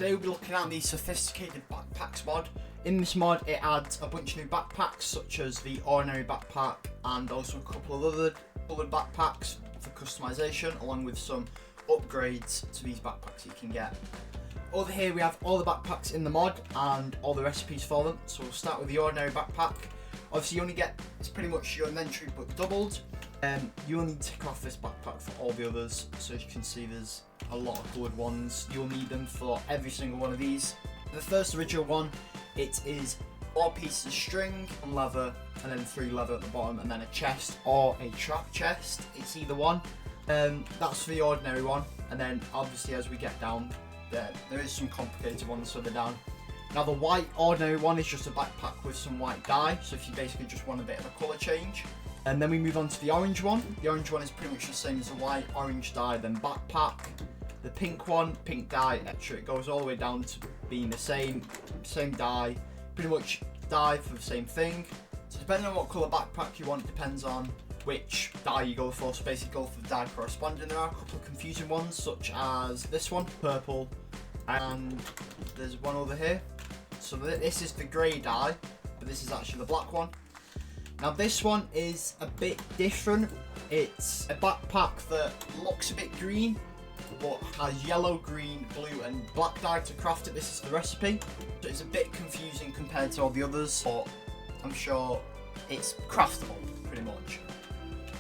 Today we'll be looking at the sophisticated backpacks mod. In this mod it adds a bunch of new backpacks such as the ordinary backpack and also a couple of other coloured backpacks for customization, along with some upgrades to these backpacks you can get. Over here we have all the backpacks in the mod and all the recipes for them. So we'll start with the ordinary backpack. Obviously you only get, it's pretty much your inventory but doubled. You will need to tick off this backpack for all the others. So as you can see there's a lot of coloured ones. You'll need them for every single one of these. The first original one, it is 4 pieces of string, 1 leather, and then 3 leather at the bottom, and then a chest or a trap chest. It's either one. That's for the ordinary one, and then obviously as we get down, there is some complicated ones further down. Now the white ordinary one is just a backpack with some white dye, so if you basically just want a bit of a colour change. And then we move on to the orange one. The orange one is pretty much the same as the white, orange dye, then backpack. The pink one, pink dye, etc. It goes all the way down to being the same dye, pretty much dye for the same thing. So depending on what colour backpack you want, depends on which dye you go for. So basically go for the dye corresponding. There are a couple of confusing ones, such as this one, purple, and there's one over here. So this is the grey dye, but this is actually the black one. Now this one is a bit different. It's a backpack that looks a bit green, but has yellow, green, blue and black dye to craft it. This is the recipe. So it's a bit confusing compared to all the others, but I'm sure it's craftable pretty much.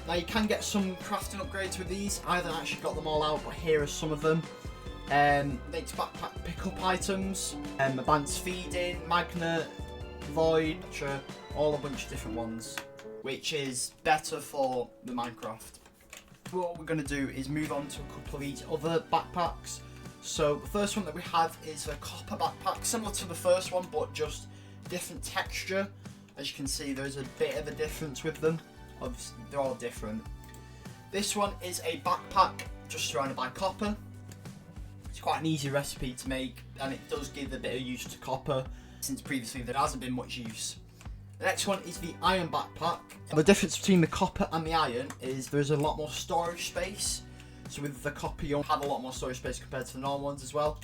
Now you can get some crafting upgrades with these. I haven't actually got them all out, but here are some of them. Makes backpack pickup items, advanced feeding, magnet, void, etc. All a bunch of different ones, which is better for the Minecraft. What we're going to do is move on to a couple of these other backpacks. So the first one that we have is a copper backpack, similar to the first one but just different texture. As you can see there's a bit of a difference with them. Obviously they're all different. This one is a backpack just surrounded by copper. It's quite an easy recipe to make and it does give a bit of use to copper since previously there hasn't been much use. The next one is the iron backpack. And the difference between the copper and the iron is there's a lot more storage space. So with the copper you'll have a lot more storage space compared to the normal ones as well.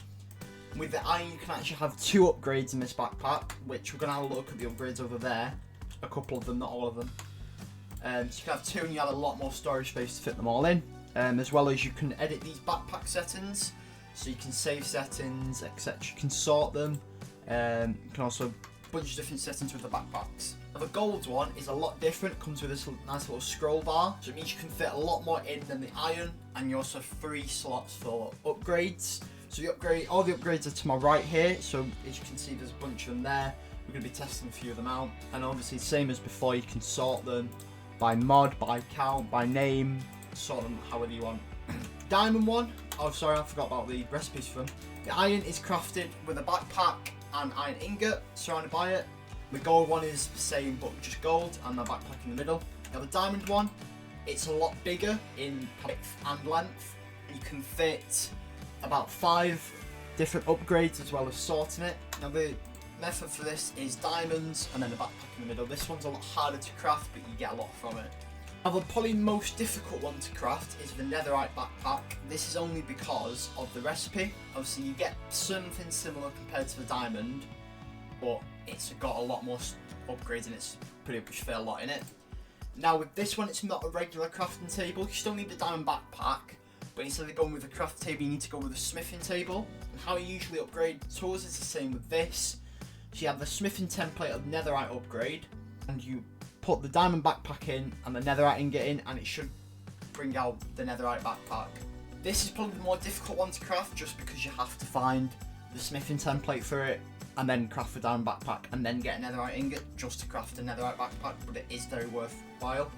With the iron you can actually have 2 upgrades in this backpack, which we're going to have a look at the upgrades over there. A couple of them, not all of them. So you can have 2 and you have a lot more storage space to fit them all in. As well as you can edit these backpack settings. So you can save settings, etc. You can sort them. You can also bunch of different settings with the backpacks. Now the gold one is a lot different. It comes with this nice little scroll bar, so it means you can fit a lot more in than the iron, and you also have 3 slots for upgrades. So all the upgrades are to my right here, so as you can see there's a bunch of them there. We're going to be testing a few of them out, and obviously same as before, you can sort them by mod, by count, by name, sort them however you want. Diamond one, oh sorry I forgot about the recipes for them. The iron is crafted with a backpack and iron ingot surrounded by it. The gold one is the same but just gold and the backpack in the middle. Now the diamond one, it's a lot bigger in width and length. You can fit about 5 different upgrades as well as sorting it. Now the method for this is diamonds and then the backpack in the middle. This one's a lot harder to craft but you get a lot from it. Now the probably most difficult one to craft is the netherite backpack. This is only because of the recipe. Obviously you get something similar compared to the diamond, but it's got a lot more upgrades and it's pretty much fit a lot in it. Now with this one it's not a regular crafting table. You still need the diamond backpack, but instead of going with a crafting table you need to go with a smithing table. And how you usually upgrade tools is the same with this. So you have the smithing template of netherite upgrade and you put the diamond backpack in and the netherite ingot in and it should bring out the netherite backpack. This is probably the more difficult one to craft just because you have to find the smithing template for it and then craft the diamond backpack and then get a netherite ingot just to craft a netherite backpack, but it is very worthwhile.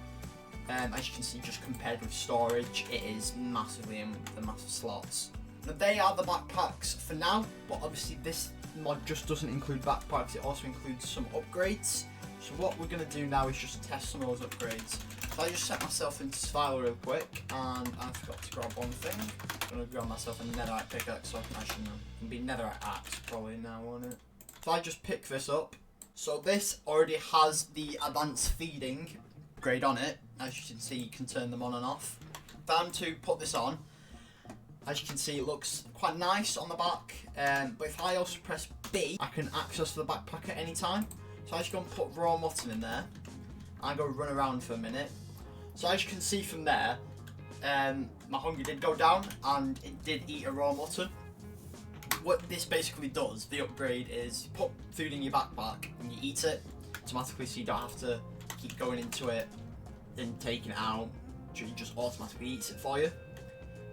As you can see, just compared with storage, it is massively in the massive slots. Now they are the backpacks for now, but obviously this mod just doesn't include backpacks, it also includes some upgrades. So what we're going to do now is just test some of those upgrades. So I just set myself into Smyle real quick and I forgot to grab one thing. I'm going to grab myself a netherite pickaxe so I can actually know. It can be netherite axe probably now, won't it? So I just pick this up. So this already has the advanced feeding upgrade on it. As you can see you can turn them on and off. If I'm to put this on As you can see, it looks quite nice on the back. But if I also press B, I can access the backpack at any time. So I just go and put raw mutton in there. I go run around for a minute. So as you can see from there, my hunger did go down and it did eat a raw mutton. What this basically does, the upgrade, is you put food in your backpack and you eat it automatically, so you don't have to keep going into it and taking it out. It just automatically eats it for you.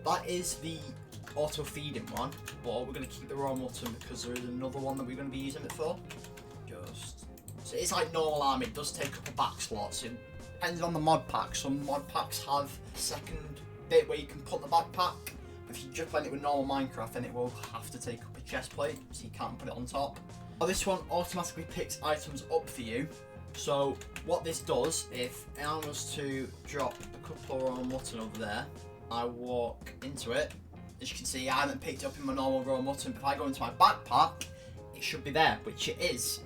That is the auto feeding one, but we're going to keep the raw mutton because there is another one that we're going to be using it for. So it's like normal army, it does take up a back slot, so it depends on the mod pack. Some mod packs have a second bit where you can put the backpack. If you just blend it with normal Minecraft, then it will have to take up a chest plate, so you can't put it on top. Now, this one automatically picks items up for you. So what this does, if I was to drop a couple of raw mutton over there, I walk into it. As you can see, I haven't picked it up in my normal raw mutton, but if I go into my backpack, it should be there, which it is.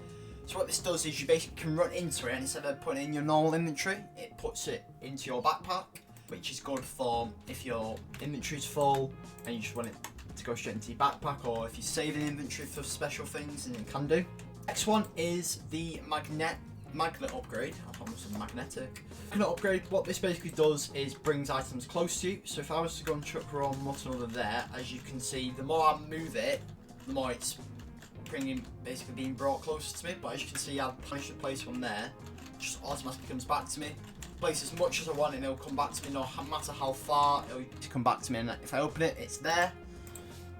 So what this does is you basically can run into it, and instead of putting it in your normal inventory, it puts it into your backpack, which is good for if your inventory's full and you just want it to go straight into your backpack, or if you save an inventory for special things, then you can do. Next one is the magnet upgrade. I almost said magnetic. Magnet upgrade, what this basically does is brings items close to you. So if I was to go and chuck raw mutton over there, as you can see, the more I move it, the more it's basically being brought closer to me. But as you can see, I've managed to place one there, it just automatically comes back to me. Place as much as I want and it'll come back to me, no matter how far it'll come back to me, and if I open it, it's there.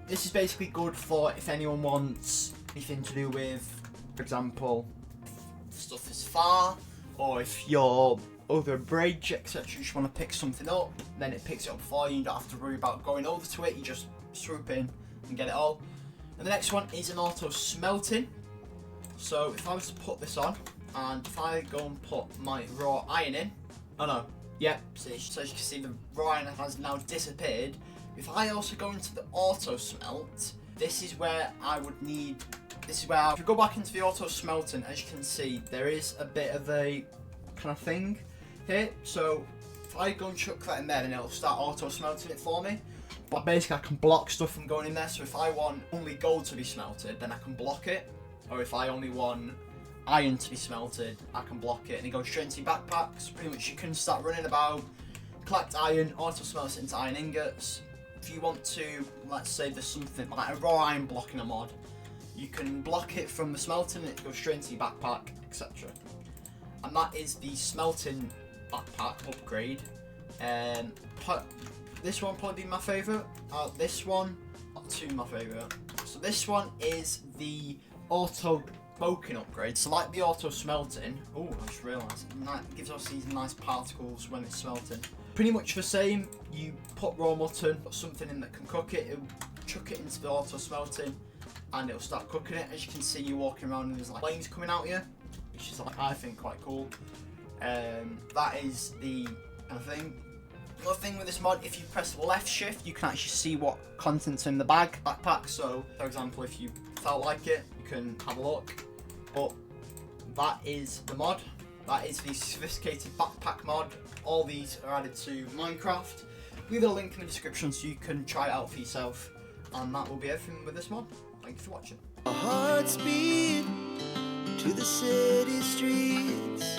This is basically good for if anyone wants anything to do with, for example, stuff is far, or if you're over a bridge, etc., you just want to pick something up, then it picks it up for you. You don't have to worry about going over to it, you just swoop in and get it all. And the next one is an auto smelting. So if I was to put this on, and if I go and put my raw iron in, oh no, yep, so as you can see, the raw iron has now disappeared. If I also go into the auto smelt, this is where I would need, if you go back into the auto smelting, as you can see, there is a bit of a kind of thing here. So if I go and chuck that in there, then it'll start auto smelting it for me. But basically I can block stuff from going in there. So if I want only gold to be smelted, then I can block it. Or if I only want iron to be smelted, I can block it, and it goes straight into your backpack. So pretty much you can start running about, collect iron, auto smelt it into iron ingots. If you want to, let's say there's something like a raw iron blocking a mod, you can block it from the smelting and it goes straight into your backpack, etc. And that is the smelting backpack upgrade. This one probably be my favourite. This one, not too my favourite. So this one is the auto smoking upgrade. So like the auto smelting, oh, I just realised, it gives us these nice particles when it's smelting. Pretty much the same, you put raw mutton, put something in that can cook it, it'll chuck it into the auto smelting, and it'll start cooking it. As you can see, you're walking around and there's like flames coming out here, which is like, I think, quite cool. That is the kind of thing. Another thing with this mod, if you press left shift, you can actually see what content's in the backpack. So, for example, if you felt like it, you can have a look. But that is the mod. That is the sophisticated backpack mod. All these are added to Minecraft. Leave a link in the description so you can try it out for yourself. And that will be everything with this mod. Thank you for watching. Our hearts beat to the city streets.